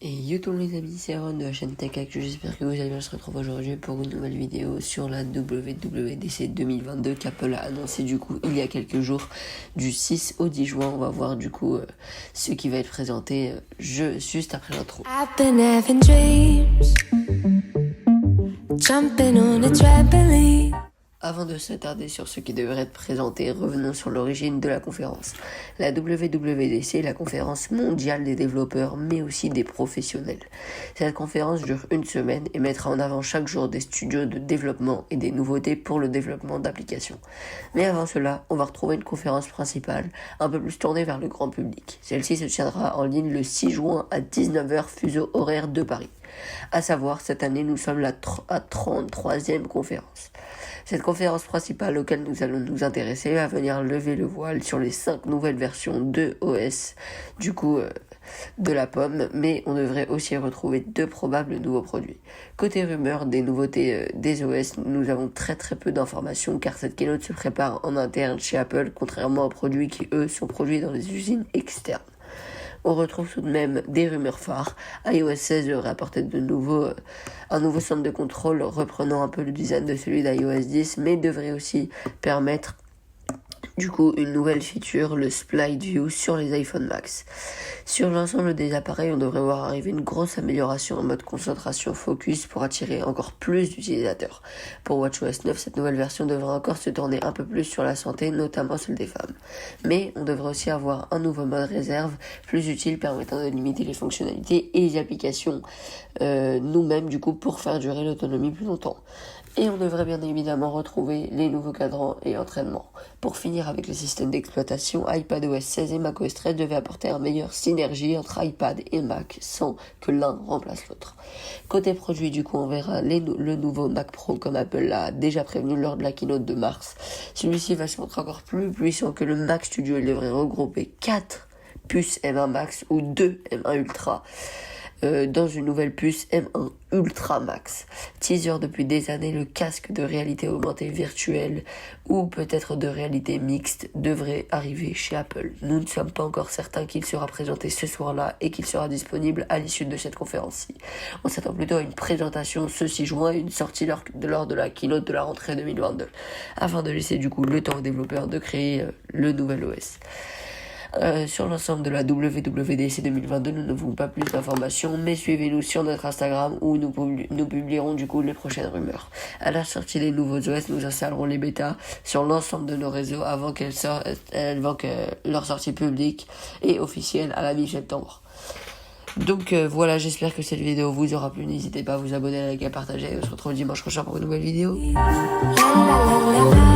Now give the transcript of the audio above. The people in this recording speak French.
Et yo tout les amis, c'est Aaron de la chaîne TechActu, j'espère que vous allez bien. Je se retrouve aujourd'hui pour une nouvelle vidéo sur la WWDC 2022 qu'Apple a annoncé du coup il y a quelques jours, du 6 au 10 juin. On va voir du coup ce qui va être présenté juste après l'intro. I've been having dreams, jumping on a trampoline. Avant de s'attarder sur ce qui devrait être présenté, revenons sur l'origine de la conférence. La WWDC est la conférence mondiale des développeurs, mais aussi des professionnels. Cette conférence dure une semaine et mettra en avant chaque jour des studios de développement et des nouveautés pour le développement d'applications. Mais avant cela, on va retrouver une conférence principale, un peu plus tournée vers le grand public. Celle-ci se tiendra en ligne le 6 juin à 19h, fuseau horaire de Paris. À savoir, cette année, nous sommes la 33e conférence. Cette conférence principale auquel nous allons nous intéresser va venir lever le voile sur les 5 nouvelles versions de OS, de la pomme, mais on devrait aussi retrouver 2 probables nouveaux produits. Côté rumeurs des nouveautés des OS, nous avons très peu d'informations car cette keynote se prépare en interne chez Apple, contrairement aux produits qui, eux, sont produits dans des usines externes. On retrouve tout de même des rumeurs phares. iOS 16 devrait apporter un nouveau centre de contrôle reprenant un peu le design de celui d'iOS 10, mais devrait aussi permettre une nouvelle feature, le Split View sur les iPhone Max. Sur l'ensemble des appareils, on devrait voir arriver une grosse amélioration en mode concentration focus pour attirer encore plus d'utilisateurs. Pour WatchOS 9, cette nouvelle version devrait encore se tourner un peu plus sur la santé, notamment celle des femmes. Mais on devrait aussi avoir un nouveau mode réserve, plus utile, permettant de limiter les fonctionnalités et les applications nous-mêmes, pour faire durer l'autonomie plus longtemps. Et on devrait bien évidemment retrouver les nouveaux cadrans et entraînements. Pour finir avec le système d'exploitation, iPadOS 16 et macOS 13 devaient apporter une meilleure synergie entre iPad et Mac sans que l'un remplace l'autre. Côté produit, on verra le nouveau Mac Pro comme Apple l'a déjà prévenu lors de la keynote de mars. Celui-ci va se montrer encore plus puissant que le Mac Studio. Il devrait regrouper 4 puces M1 Max ou 2 M1 Ultra. Dans une nouvelle puce M1 Ultra Max. Teaser depuis des années, le casque de réalité augmentée virtuelle ou peut-être de réalité mixte devrait arriver chez Apple. Nous ne sommes pas encore certains qu'il sera présenté ce soir-là et qu'il sera disponible à l'issue de cette conférence-ci. On s'attend plutôt à une présentation ce 6 juin et une sortie lors de la keynote de la rentrée 2022, afin de laisser le temps aux développeurs de créer le nouvel OS. Sur l'ensemble de la WWDC 2022, nous n'avons pas plus d'informations, mais suivez-nous sur notre Instagram où nous publierons les prochaines rumeurs. À la sortie des nouveaux OS, nous installerons les bêtas sur l'ensemble de nos réseaux avant que leur sortie publique et officielle à la mi-septembre. Donc voilà, j'espère que cette vidéo vous aura plu. N'hésitez pas à vous abonner, à liker, à partager. On se retrouve dimanche prochain pour une nouvelle vidéo. La la la la la.